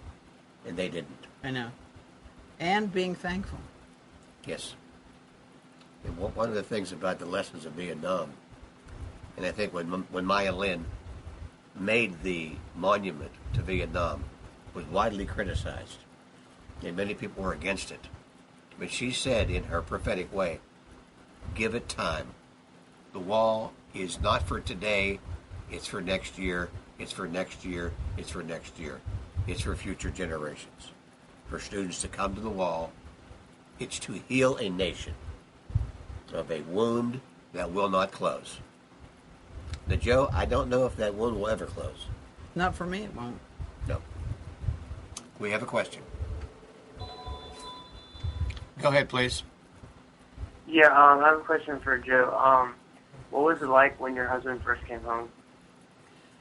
and they didn't. I know. And being thankful. Yes. And one of the things about the lessons of Vietnam, and I think when Maya Lin made the monument to Vietnam, was widely criticized, and many people were against it. But she said in her prophetic way, give it time. The wall is not for today, it's for next year, it's for next year, it's for next year. It's for future generations. For students to come to the wall, it's to heal a nation of a wound that will not close. Now, Joe, I don't know if that wound will ever close. Not for me, it won't. No. We have a question. Go ahead, please. Yeah, I have a question for Joe. What was it like when your husband first came home?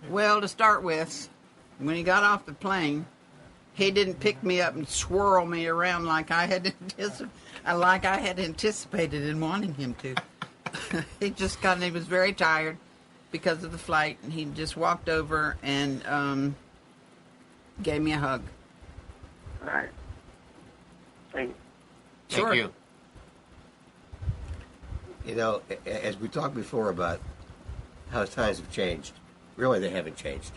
Well, to start with, when he got off the plane, he didn't pick me up and swirl me around like I had anticipated and wanting him to. He was very tired because of the flight, and he just walked over and gave me a hug. All right. Thank you. Sure. Thank you. You know, as we talked before about how times have changed, really they haven't changed.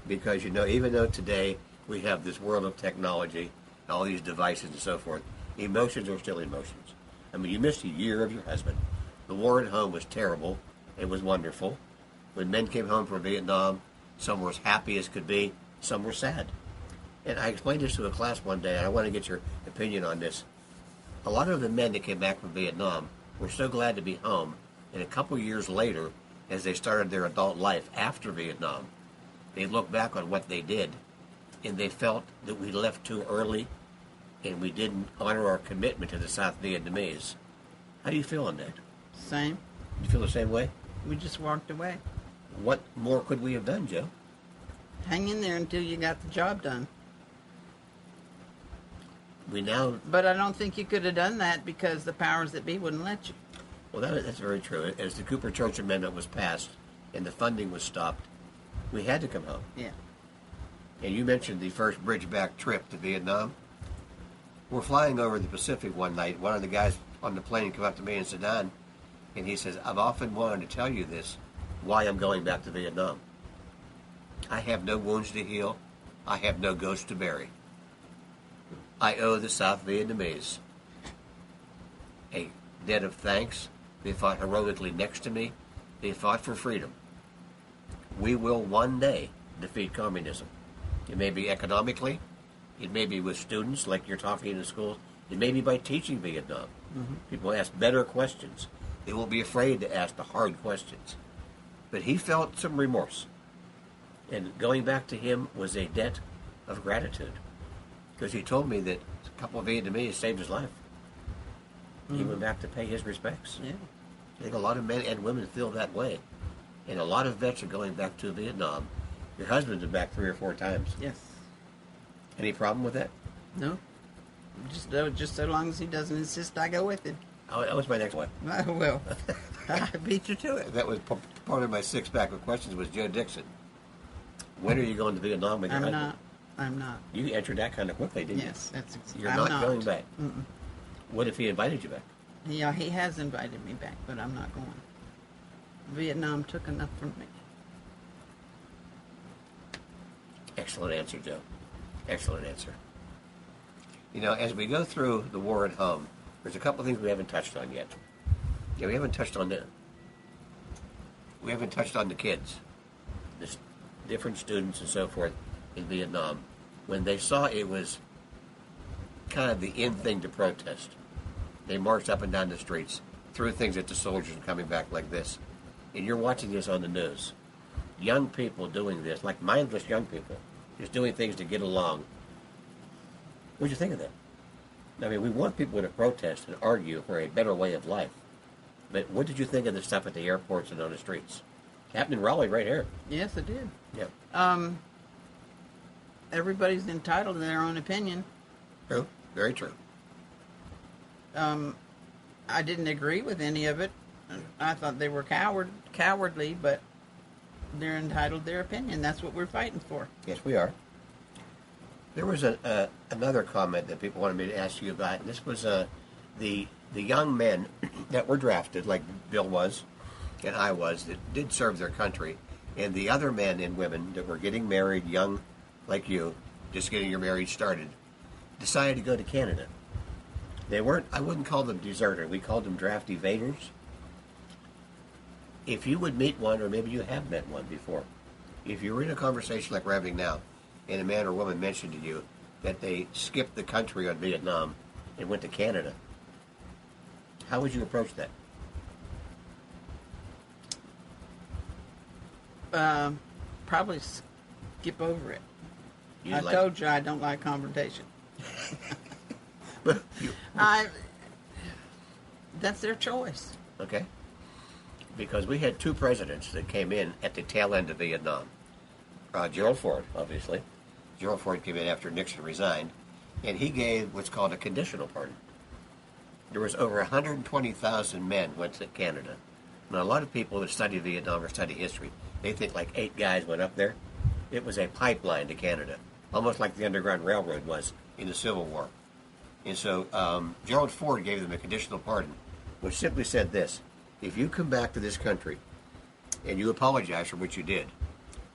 Because, you know, even though today we have this world of technology, all these devices and so forth, emotions are still emotions. I mean, you missed a year of your husband. The war at home was terrible. It was wonderful. When men came home from Vietnam, some were as happy as could be, some were sad. And I explained this to a class one day, and I want to get your opinion on this. A lot of the men that came back from Vietnam were so glad to be home, and a couple years later, as they started their adult life after Vietnam, they looked back on what they did, and they felt that we left too early, and we didn't honor our commitment to the South Vietnamese. How do you feel on that? Same. You feel the same way? We just walked away. What more could we have done, Joe? Hang in there until you got the job done. We now... But I don't think you could have done that because the powers that be wouldn't let you. Well, that's very true. As the Cooper Church Amendment was passed and the funding was stopped, we had to come home. Yeah. And you mentioned the first bridge-back trip to Vietnam. We're flying over the Pacific one night. One of the guys on the plane came up to me in Sudan, and he says, I've often wanted to tell you this, why I'm going back to Vietnam. I have no wounds to heal. I have no ghosts to bury. I owe the South Vietnamese a debt of thanks. They fought heroically next to me. They fought for freedom. We will one day defeat communism. It may be economically. It may be with students, like you're talking in schools. It may be by teaching Vietnam. People ask better questions. They won't be afraid to ask the hard questions. But he felt some remorse. And going back to him was a debt of gratitude. Because he told me that a couple of Vietnamese saved his life. He went back to pay his respects. Yeah. I think a lot of men and women feel that way. And a lot of vets are going back to Vietnam. Your husband's been back 3 or 4 times. Yes. Any problem with that? No. Just so long as he doesn't insist I go with him. Oh, that was my next one. Well, I beat you to it. That was part of my 6-pack of questions was Joe Dixon. When are you going to Vietnam with your husband? I'm not. You answered that kind of quickly, didn't Yes, that's you? You're I'm not going back. Mm-mm. What if he invited you back? Yeah, he has invited me back, but I'm not going. Vietnam took enough from me. Excellent answer, Joe. Excellent answer. You know, as we go through the war at home, there's a couple of things we haven't touched on yet. Yeah, we haven't touched on the kids, the different students and so forth in Vietnam. When they saw it was kind of the in thing to protest, they marched up and down the streets, threw things at the soldiers and coming back like this. And you're watching this on the news. Young people doing this, like mindless young people, just doing things to get along. What did you think of that? I mean, we want people to protest and argue for a better way of life. But what did you think of the stuff at the airports and on the streets? Happened in Raleigh right here. Yes, it did. Yeah. Everybody's entitled to their own opinion. True. Very true. I didn't agree with any of it. I thought they were cowardly, but they're entitled to their opinion. That's what we're fighting for. Yes, we are. There was another comment that people wanted me to ask you about, and this was the young men that were drafted, like Bill was and I was, that did serve their country, and the other men and women that were getting married, young like you, just getting your marriage started, decided to go to Canada. They weren't, I wouldn't call them deserters, we called them draft evaders. If you would meet one, or maybe you have met one before, if you were in a conversation like we're having now, and a man or woman mentioned to you that they skipped the country on Vietnam and went to Canada, how would you approach that? Probably skip over it. You'd like- Told you I don't like confrontation. But That's their choice. okay. Because we had 2 presidents that came in at the tail end of Vietnam. Gerald Ford, obviously. Gerald Ford came in after Nixon resigned, and he gave what's called a conditional pardon. There was over 120,000 men went to Canada. Now, a lot of people that study Vietnam or study history, they think like 8 guys went up there. It was a pipeline to Canada, almost like the Underground Railroad was in the Civil War. And so Gerald Ford gave them a conditional pardon, which simply said this: if you come back to this country and you apologize for what you did,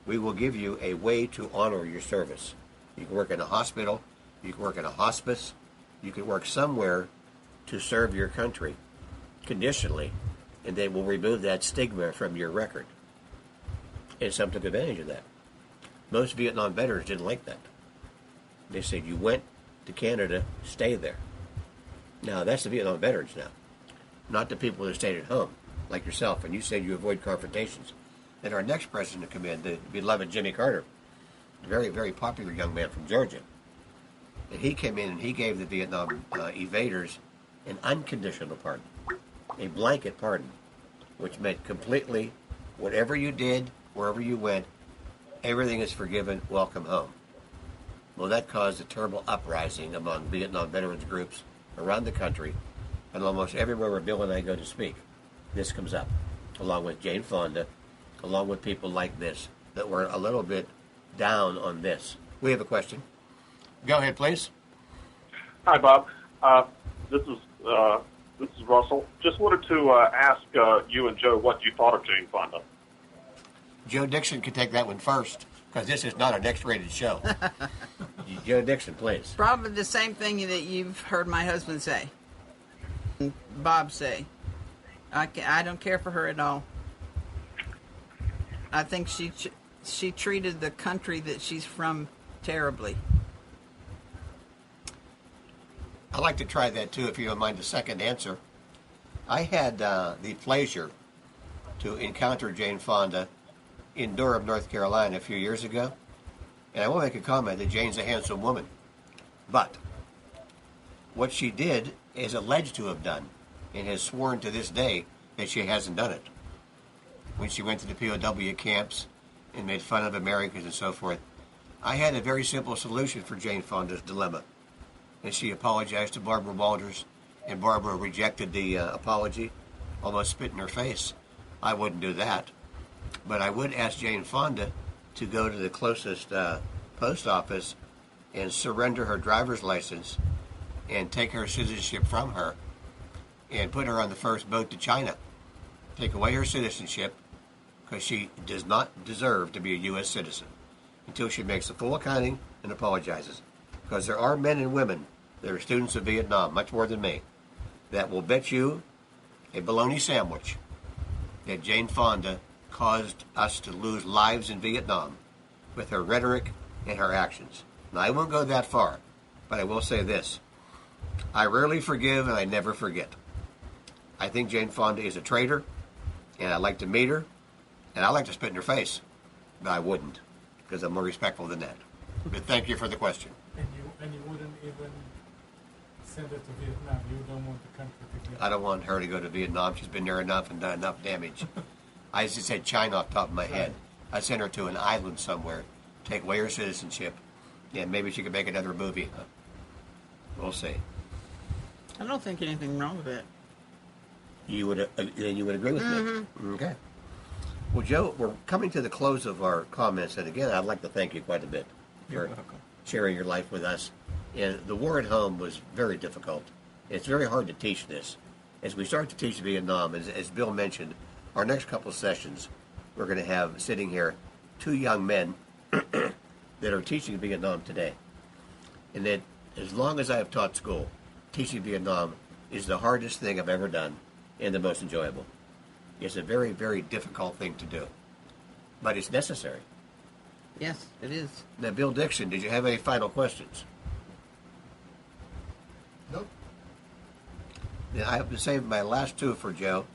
we will give you a way to honor your service. You can work in a hospital, you can work in a hospice, you can work somewhere to serve your country conditionally, and they will remove that stigma from your record. And some took advantage of that. Most Vietnam veterans didn't like that. They said, you went to Canada, stay there. Now, that's the Vietnam veterans now, not the people that stayed at home, like yourself, and you said you avoid confrontations. And our next president to come in, the beloved Jimmy Carter, a very, very popular young man from Georgia. And he came in and he gave the Vietnam evaders an unconditional pardon, a blanket pardon, which meant completely whatever you did, wherever you went, everything is forgiven, welcome home. Well, that caused a terrible uprising among Vietnam veterans groups around the country, and almost everywhere where Bill and I go to speak, this comes up, along with Jane Fonda, along with people like this, that were a little bit down on this. We have a question. Go ahead, please. Hi, Bob. This is Russell. Just wanted to ask you and Joe what you thought of Jane Fonda. Joe Dixon can take that one first, because this is not an X-rated show. Joe Dixon, please. Probably the same thing that you've heard my husband say. Bob say? I don't care for her at all. I think she treated the country that she's from terribly. I'd like to try that too, if you don't mind the second answer. I had the pleasure to encounter Jane Fonda in Durham, North Carolina a few years ago. And I will make a comment that Jane's a handsome woman. But what she did is alleged to have done and has sworn to this day that she hasn't done it. When she went to the POW camps and made fun of Americans and so forth, I had a very simple solution for Jane Fonda's dilemma. And she apologized to Barbara Walters, and Barbara rejected the apology, almost spit in her face. I wouldn't do that. But I would ask Jane Fonda to go to the closest post office and surrender her driver's license and take her citizenship from her and put her on the first boat to China. Take away her citizenship because she does not deserve to be a U.S. citizen until she makes a full accounting and apologizes. Because there are men and women that are students of Vietnam, much more than me, that will bet you a bologna sandwich that Jane Fonda caused us to lose lives in Vietnam with her rhetoric and her actions. Now, I won't go that far, but I will say this. I rarely forgive and I never forget. I think Jane Fonda is a traitor, and I'd like to meet her, and I'd like to spit in her face, but I wouldn't, because I'm more respectful than that. But thank you for the question. And you wouldn't even send her to Vietnam. You don't want the country to get. I don't want her to go to Vietnam. She's been there enough and done enough damage. I just said China off the top of my head. I'd send her to an island somewhere, take away her citizenship, and maybe she could make another movie. We'll see. I don't think anything wrong with it. You would agree with me? Okay. Well, Joe, we're coming to the close of our comments, and again, I'd like to thank you quite a bit for sharing your life with us. And the war at home was very difficult. It's very hard to teach this. As we start to teach Vietnam, as Bill mentioned, our next couple of sessions, we're going to have sitting here 2 young men that are teaching Vietnam today. And that as long as I have taught school, teaching Vietnam is the hardest thing I've ever done and the most enjoyable. It's a very, very difficult thing to do. But it's necessary. Yes, it is. Now, Bill Dixon, did you have any final questions? Nope. Now, I have to save my last 2 for Joe.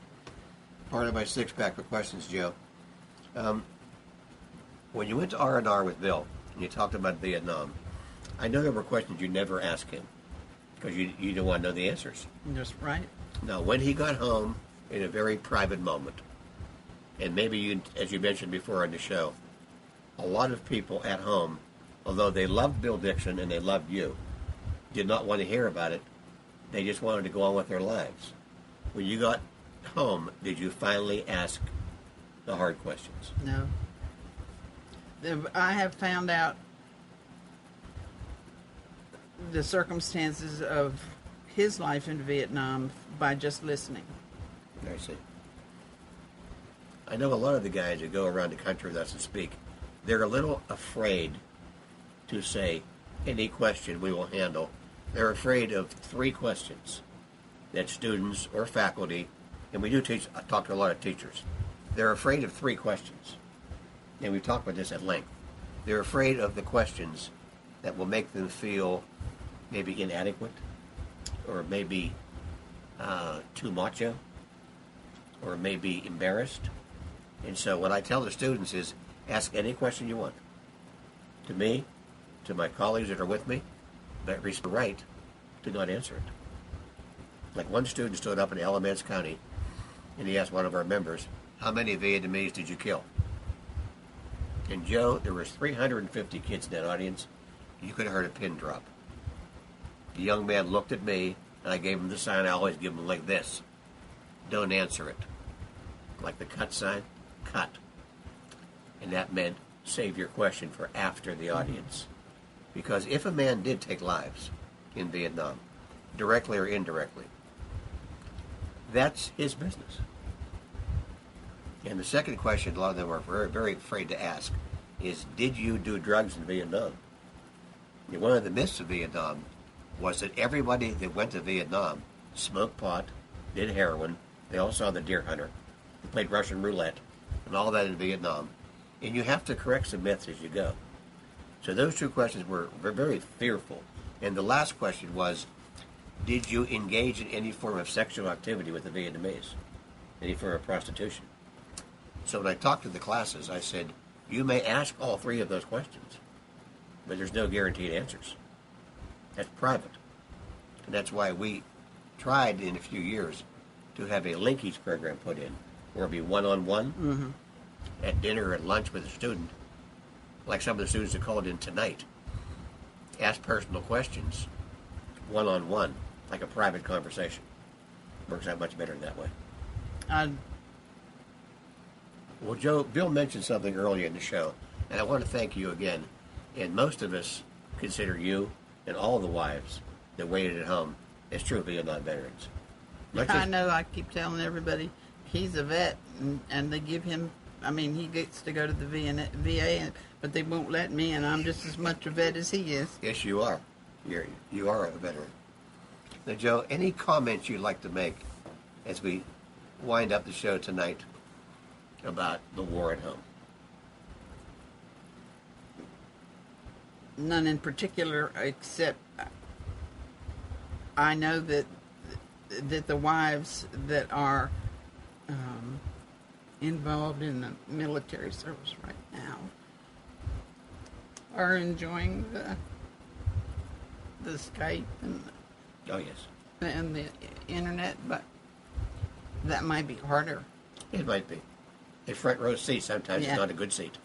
Part of my 6-pack of questions, Joe. When you went to R&R with Bill and you talked about Vietnam, I know there were questions you never asked him because you didn't want to know the answers. That's right. Now, when he got home in a very private moment, and maybe you, as you mentioned before on the show, a lot of people at home, although they loved Bill Dixon and they loved you, did not want to hear about it. They just wanted to go on with their lives. When you got home, did you finally ask the hard questions? No. I have found out the circumstances of his life in Vietnam by just listening. I see. I know a lot of the guys that go around the country with us and speak, they're a little afraid to say any question we will handle. They're afraid of 3 questions that students or faculty, and we do talk to a lot of teachers, they're afraid of 3 questions. And we've talked about this at length. They're afraid of the questions that will make them feel maybe inadequate, or maybe too macho, or maybe embarrassed. And so what I tell the students is, ask any question you want. To me, to my colleagues that are with me, but reach the right to not answer it. Like one student stood up in Alamance County, and he asked one of our members, how many Vietnamese did you kill? And Joe, there was 350 kids in that audience. You could have heard a pin drop. The young man looked at me, and I gave him the sign I always give him like this. Don't answer it. Like the cut sign, cut. And that meant save your question for after the audience. Because if a man did take lives in Vietnam, directly or indirectly, that's his business. And the second question a lot of them are very, very afraid to ask is, did you do drugs in Vietnam? And one of the myths of Vietnam was that everybody that went to Vietnam smoked pot, did heroin. They all saw The Deer Hunter. They played Russian roulette and all that in Vietnam. And you have to correct some myths as you go. So those two questions were very fearful. And the last question was, did you engage in any form of sexual activity with the Vietnamese? Any form of prostitution? So when I talked to the classes, I said, you may ask all three of those questions, but there's no guaranteed answers. That's private. And that's why we tried in a few years to have a linkage program put in, where it'd be one-on-one at dinner or at lunch with a student, like some of the students that called in tonight. Ask personal questions, one-on-one, like a private conversation. Works out much better that way. Well, Joe, Bill mentioned something earlier in the show, and I want to thank you again. And most of us consider you and all the wives that waited at home as true Vietnam veterans. I know. I keep telling everybody he's a vet, and they give him. I mean, he gets to go to the VA, but they won't let me, and I'm just as much a vet as he is. Yes, you are. You are a veteran. Now, Joe, any comments you'd like to make as we wind up the show tonight about the war at home? None in particular, except I know that the wives that are involved in the military service right now are enjoying the Skype and the internet, but that might be harder. It might be. A front row seat sometimes is not a good seat.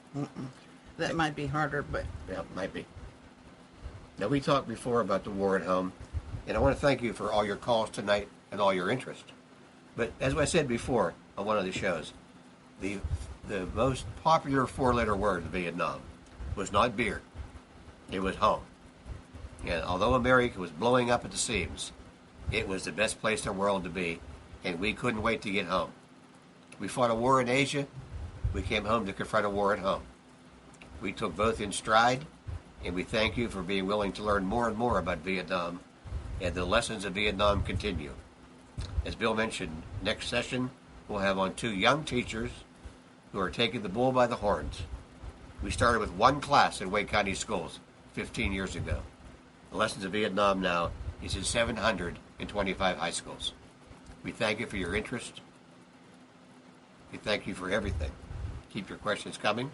That might be harder, but yeah, it might be. Now, we talked before about the war at home, and I want to thank you for all your calls tonight and all your interest. But as I said before on one of the shows, the most popular four-letter word in Vietnam was not beer. It was home. And although America was blowing up at the seams, it was the best place in the world to be, and we couldn't wait to get home. We fought a war in Asia. We came home to confront a war at home. We took both in stride, and we thank you for being willing to learn more and more about Vietnam, and the lessons of Vietnam continue. As Bill mentioned, next session we'll have on two young teachers who are taking the bull by the horns. We started with one class in Wake County schools 15 years ago. The lessons of Vietnam now is in 725 high schools. We thank you for your interest. We thank you for everything. Keep your questions coming.